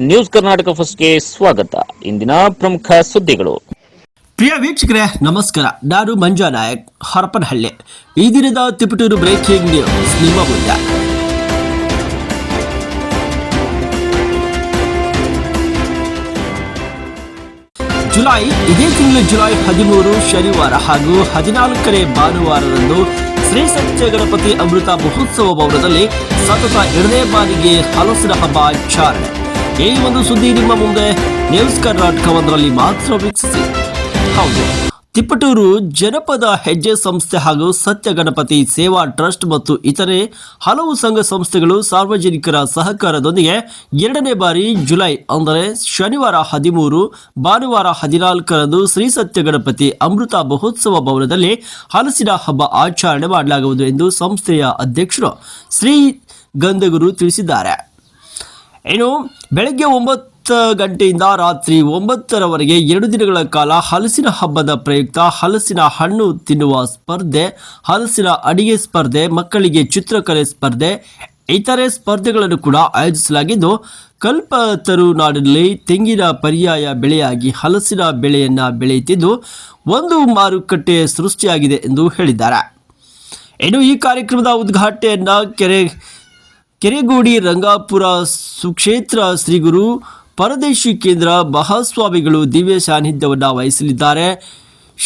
News Karnataka ಫಸ್ಟ್ಗೆ ಸ್ವಾಗತ. ಇಂದಿನ ಪ್ರಮುಖ ಸುದ್ದಿಗಳು. ಪ್ರಿಯ ವೀಕ್ಷಕರೇ ನಮಸ್ಕಾರ, ನಾನು ಮಂಜಾ ನಾಯಕ್, ಹರಪನಹಳ್ಳಿ. ಈ ದಿನದ ತಿಪಟೂರು ಬ್ರೇಕಿಂಗ್ ನ್ಯೂಸ್ ನಿಮ್ಮ ಮುಂದೆ. ಇದೇ ತಿಂಗಳ ಜುಲೈ 13 ಶನಿವಾರ ಹಾಗೂ 14ನೇ ಭಾನುವಾರದಂದು ಶ್ರೀ ಸತ್ಯ ಗಣಪತಿ ಅಮೃತ ಮಹೋತ್ಸವ ಭವನದಲ್ಲಿ ಸತತ 2ನೇ ಬಾರಿಗೆ ಹಲಸಿನ ಹಬ್ಬ ಆಚರಣೆ. ಈ ಒಂದು ಸುದ್ದಿ ನಿಮ್ಮ ಮುಂದೆ ನ್ಯೂಸ್ ಕರ್ನಾಟಕ ಒಂದರಲ್ಲಿ ಮಾತ್ರ ವೀಕ್ಷಿಸಿ. ಹೌದು, ತಿಪಟೂರು ಜನಪದ ಹೆಜ್ಜೆ ಸಂಸ್ಥೆ ಹಾಗೂ ಸತ್ಯ ಗಣಪತಿ ಸೇವಾ ಟ್ರಸ್ಟ್ ಮತ್ತು ಇತರೆ ಹಲವು ಸಂಘ ಸಂಸ್ಥೆಗಳು ಸಾರ್ವಜನಿಕರ ಸಹಕಾರದೊಂದಿಗೆ 2ನೇ ಬಾರಿ ಜುಲೈ ಅಂದರೆ ಶನಿವಾರ 13 ಭಾನುವಾರ 14ರಂದು ಶ್ರೀ ಸತ್ಯ ಗಣಪತಿ ಅಮೃತ ಮಹೋತ್ಸವ ಭವನದಲ್ಲಿ ಹಲಸಿನ ಹಬ್ಬ ಆಚರಣೆ ಮಾಡಲಾಗುವುದು ಎಂದು ಸಂಸ್ಥೆಯ ಅಧ್ಯಕ್ಷರು ಶ್ರೀ ಗಂಧಗುರು ತಿಳಿಸಿದ್ದಾರೆ. ಇನ್ನು ಬೆಳಗ್ಗೆ 9 ಗಂಟೆಯಿಂದ ರಾತ್ರಿ 9ರವರೆಗೆ 2 ದಿನಗಳ ಕಾಲ ಹಲಸಿನ ಹಬ್ಬದ ಪ್ರಯುಕ್ತ ಹಲಸಿನ ಹಣ್ಣು ತಿನ್ನುವ ಸ್ಪರ್ಧೆ, ಹಲಸಿನ ಅಡಿಗೆ ಸ್ಪರ್ಧೆ, ಮಕ್ಕಳಿಗೆ ಚಿತ್ರಕಲೆ ಸ್ಪರ್ಧೆ, ಇತರೆ ಸ್ಪರ್ಧೆಗಳನ್ನು ಕೂಡ ಆಯೋಜಿಸಲಾಗಿದ್ದು, ಕಲ್ಪತರುನಾಡಿನಲ್ಲಿ ತೆಂಗಿನ ಪರ್ಯಾಯ ಬೆಳೆಯಾಗಿ ಹಲಸಿನ ಬೆಳೆಯನ್ನು ಬೆಳೆಯುತ್ತಿದ್ದು ಒಂದು ಮಾರುಕಟ್ಟೆ ಸೃಷ್ಟಿಯಾಗಿದೆ ಎಂದು ಹೇಳಿದ್ದಾರೆ. ಇನ್ನು ಈ ಕಾರ್ಯಕ್ರಮದ ಉದ್ಘಾಟನೆಯನ್ನ ಕೆರೆಗೋಡಿ ರಂಗಾಪುರ ಸುಕ್ಷೇತ್ರ ಶ್ರೀ ಗುರು ಪರದೇಶಿ ಕೇಂದ್ರ ಮಹಾಸ್ವಾಮಿಗಳು ದಿವ್ಯ ಸಾನ್ನಿಧ್ಯವನ್ನು ವಹಿಸಲಿದ್ದಾರೆ.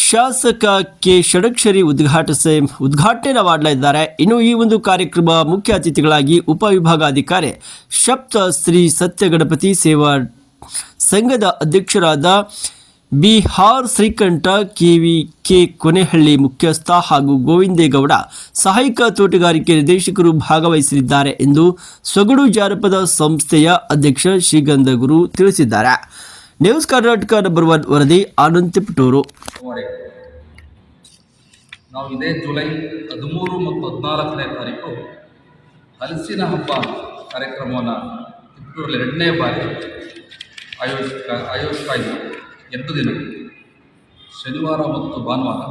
ಶಾಸಕ ಕೆ ಷಡಕ್ಷರಿ ಉದ್ಘಾಟನೆ ಮಾಡಲಿದ್ದಾರೆ. ಇನ್ನು ಈ ಒಂದು ಕಾರ್ಯಕ್ರಮ ಮುಖ್ಯ ಅತಿಥಿಗಳಾಗಿ ಉಪವಿಭಾಗಾಧಿಕಾರಿ ಶಪ್ತ ಶ್ರೀ ಸತ್ಯ ಗಣಪತಿ ಸೇವಾ ಸಂಘದ ಅಧ್ಯಕ್ಷರಾದ ಬಿಹಾರ್ ಶ್ರೀಕಂಠ ಕೆ ಕೊನೆಹಳ್ಳಿ ಮುಖ್ಯಸ್ಥ ಹಾಗೂ ಗೋವಿಂದೇಗೌಡ ಸಹಾಯಕ ತೋಟಗಾರಿಕೆ ನಿರ್ದೇಶಕರು ಭಾಗವಹಿಸಲಿದ್ದಾರೆ ಎಂದು ಸೊಗಡು ಜಾನಪದ ಸಂಸ್ಥೆಯ ಅಧ್ಯಕ್ಷ ಶ್ರೀಗಂಧಗುರು ತಿಳಿಸಿದ್ದಾರೆ. ನ್ಯೂಸ್ ಕರ್ನಾಟಕ ನಂಬರ್ 1 ವರದಿ ಆನಂದ್ ತಿಪಟೂರು. ನಾವು ಇದೇ ಜುಲೈ 13 ಮತ್ತು 14ನೇ ತಾರೀಕು ಹಲಸಿನ ಹಬ್ಬ ಕಾರ್ಯಕ್ರಮವನ್ನು ತಿಪಟೂರಲ್ಲಿ 2ನೇ ಬಾರಿ ಆಯೋಜಿಸ್ತಾ ಇದ್ದೀವಿ. 2 ದಿನ ಶನಿವಾರ ಮತ್ತು ಭಾನುವಾರ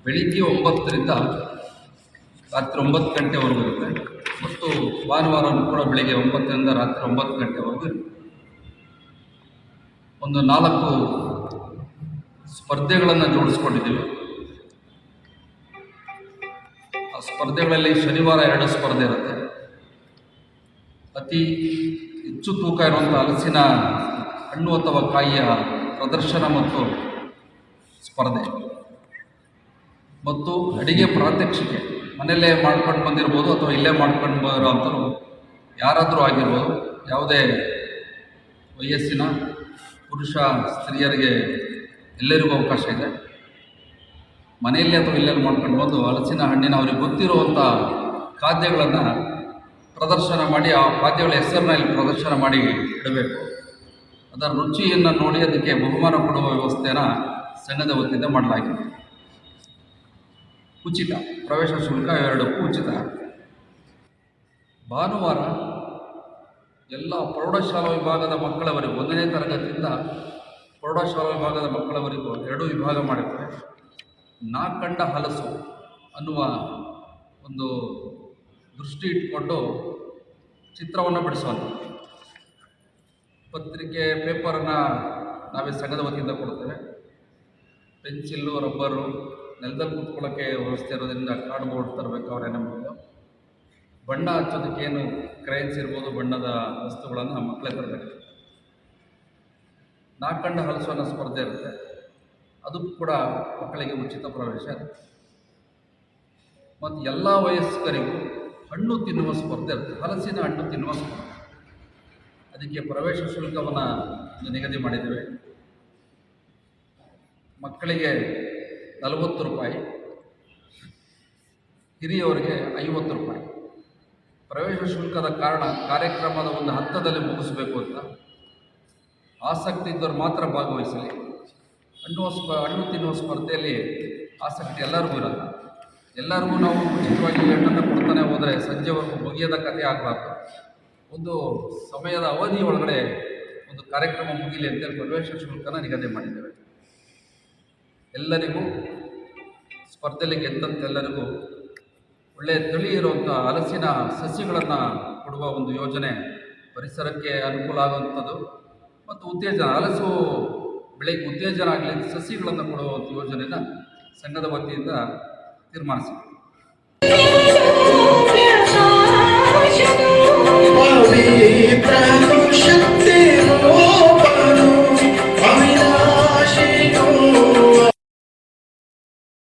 ಬೆಳಿಗ್ಗೆ 9ರಿಂದ ರಾತ್ರಿ 9 ಗಂಟೆವರೆಗೂ ಇರುತ್ತೆ ಮತ್ತು ಭಾನುವಾರನೂ ಕೂಡ ಬೆಳಿಗ್ಗೆ 9ರಿಂದ ರಾತ್ರಿ 9 ಗಂಟೆವರೆಗೂ ಇರುತ್ತೆ. ಒಂದು 4 ಸ್ಪರ್ಧೆಗಳನ್ನು ಜೋಡಿಸ್ಕೊಂಡಿದ್ದೀವಿ. ಆ ಸ್ಪರ್ಧೆಗಳಲ್ಲಿ ಶನಿವಾರ 2 ಸ್ಪರ್ಧೆ ಇರುತ್ತೆ. ಅತಿ ಹೆಚ್ಚು ತೂಕ ಇರುವಂಥ ಹಲಸಿನ ಹಣ್ಣು ಅಥವಾ ಕಾಯಿಯ ಪ್ರದರ್ಶನ ಮತ್ತು ಸ್ಪರ್ಧೆ ಮತ್ತು ಅಡಿಗೆ ಪ್ರಾತ್ಯಕ್ಷಿಕೆ, ಮನೆಯಲ್ಲೇ ಮಾಡ್ಕೊಂಡು ಬಂದಿರ್ಬೋದು ಅಥವಾ ಇಲ್ಲೇ ಮಾಡ್ಕೊಂಡು ಬರೋ ಅಂಥವ್ರು ಯಾರಾದರೂ ಆಗಿರ್ಬೋದು. ಯಾವುದೇ ವಯಸ್ಸಿನ ಪುರುಷ ಸ್ತ್ರೀಯರಿಗೆ ಎಲ್ಲರಿಗೂ ಅವಕಾಶ ಇದೆ. ಮನೆಯಲ್ಲೇ ಅಥವಾ ಇಲ್ಲೇ ಮಾಡ್ಕೊಂಡು ಬಂದು ಹಲಸಿನ ಹಣ್ಣಿನ ಅವ್ರಿಗೆ ಗೊತ್ತಿರುವಂಥ ಖಾದ್ಯಗಳನ್ನು ಪ್ರದರ್ಶನ ಮಾಡಿ, ಆ ಖಾದ್ಯಗಳ ಹೆಸರನ್ನ ಇಲ್ಲಿ ಪ್ರದರ್ಶನ ಮಾಡಿ ಇಡಬೇಕು. ಅದರ ರುಚಿಯನ್ನು ನೋಡಿ ಅದಕ್ಕೆ ಬಹುಮಾನ ಕೊಡುವ ವ್ಯವಸ್ಥೆಯನ್ನು ಸಂಘದ ವತಿಯಿಂದ ಮಾಡಲಾಗಿದೆ. ಉಚಿತ ಪ್ರವೇಶ ಶುಲ್ಕ 2ಕ್ಕೂ ಉಚಿತ. ಭಾನುವಾರ ಎಲ್ಲ ಪ್ರೌಢಶಾಲಾ ವಿಭಾಗದ ಮಕ್ಕಳವರೆಗೂ 1ನೇ ತರಗತಿಯಿಂದ ಪ್ರೌಢಶಾಲಾ ವಿಭಾಗದ ಮಕ್ಕಳವರೆಗೂ 2 ವಿಭಾಗ ಮಾಡಿದ್ದಾರೆ. 4 ಕಂಡ ಹಲಸು ಅನ್ನುವ ಒಂದು ದೃಷ್ಟಿ ಇಟ್ಕೊಂಡು ಚಿತ್ರವನ್ನು ಬಿಡಿಸುವಂಥ ಪತ್ರಿಕೆ ಪೇಪರನ್ನು ನಾವೇ ಸಂಘದ ವತಿಯಿಂದ ಕೊಡ್ತೇವೆ. ಪೆನ್ಸಿಲ್ಲು, ರಬ್ಬರು, ನೆಲದಲ್ಲಿ ಕೂತ್ಕೊಳ್ಳೋಕ್ಕೆ ವ್ಯವಸ್ಥೆ ಇರೋದ್ರಿಂದ ಕಾರ್ಡ್ಬೋರ್ಡ್ ತರಬೇಕು. ಅವರೇ ನಮ್ಮದು ಬಣ್ಣ ಹಚ್ಚೋದಕ್ಕೇನು ಕ್ರೈನ್ಸ್ ಇರ್ಬೋದು, ಬಣ್ಣದ ವಸ್ತುಗಳನ್ನು ಮಕ್ಕಳೇ ತರಬೇಕು. 4 ಕಂಡ ಹಲಸು ಅನ್ನೋ ಸ್ಪರ್ಧೆ ಇರುತ್ತೆ. ಅದಕ್ಕೂ ಕೂಡ ಮಕ್ಕಳಿಗೆ ಉಚಿತ ಪ್ರವೇಶ ಇರುತ್ತೆ. ಮತ್ತು ಎಲ್ಲ ವಯಸ್ಕರಿಗೂ ಹಣ್ಣು ತಿನ್ನುವ ಸ್ಪರ್ಧೆ ಇರುತ್ತೆ. ಹಲಸಿನ ಹಣ್ಣು ತಿನ್ನುವ ಸ್ಪರ್ಧೆ, ಅದಕ್ಕೆ ಪ್ರವೇಶ ಶುಲ್ಕವನ್ನು ನಿಗದಿ ಮಾಡಿದ್ದೇವೆ. ಮಕ್ಕಳಿಗೆ 40 ರೂಪಾಯಿ, ಹಿರಿಯವರಿಗೆ 50 ರೂಪಾಯಿ. ಪ್ರವೇಶ ಶುಲ್ಕದ ಕಾರಣ ಕಾರ್ಯಕ್ರಮದ ಒಂದು ಹಂತದಲ್ಲಿ ಮುಗಿಸಬೇಕು ಅಂತ. ಆಸಕ್ತಿ ಇದ್ದವರು ಮಾತ್ರ ಭಾಗವಹಿಸಲಿ. ಹಣ್ಣು ತಿನ್ನುವ ಸ್ಪರ್ಧೆಯಲ್ಲಿ ಆಸಕ್ತಿ ಎಲ್ಲರಿಗೂ ಇರಲ್ಲ. ಎಲ್ಲರಿಗೂ ನಾವು ಉಚಿತವಾಗಿ ಹಣ್ಣನ್ನು ಕೊಡ್ತಾನೆ ಹೋದರೆ ಸಂಜೆವರೆಗೂ ಮುಗಿಯದ ಕಥೆ ಆಗಬಾರ್ದು. ಒಂದು ಸಮಯದ ಅವಧಿ ಒಳಗಡೆ ಒಂದು ಕಾರ್ಯಕ್ರಮ ಮುಗಿಲಿ ಅಂತೇಳಿ ಪ್ರವೇಶ ಶುಲ್ಕನ ನಿಗದಿ ಮಾಡಿದ್ದೇವೆ. ಎಲ್ಲರಿಗೂ ಸ್ಪರ್ಧೆಯಲ್ಲಿ ಗೆದ್ದಂತೆಲ್ಲರಿಗೂ ಒಳ್ಳೆಯ ತಳಿ ಇರುವಂಥ ಹಲಸಿನ ಸಸಿಗಳನ್ನು ಕೊಡುವ ಒಂದು ಯೋಜನೆ ಪರಿಸರಕ್ಕೆ ಅನುಕೂಲ ಆಗುವಂಥದ್ದು ಮತ್ತು ಉತ್ತೇಜನ ಹಲಸು ಬೆಳೆಗೆ ಉತ್ತೇಜನ ಆಗಲಿ ಸಸಿಗಳನ್ನು ಕೊಡುವಂಥ ಯೋಜನೆಯನ್ನು ಸಂಘದ ವತಿಯಿಂದ ತೀರ್ಮಾನಿಸಿದೆ. Pavitra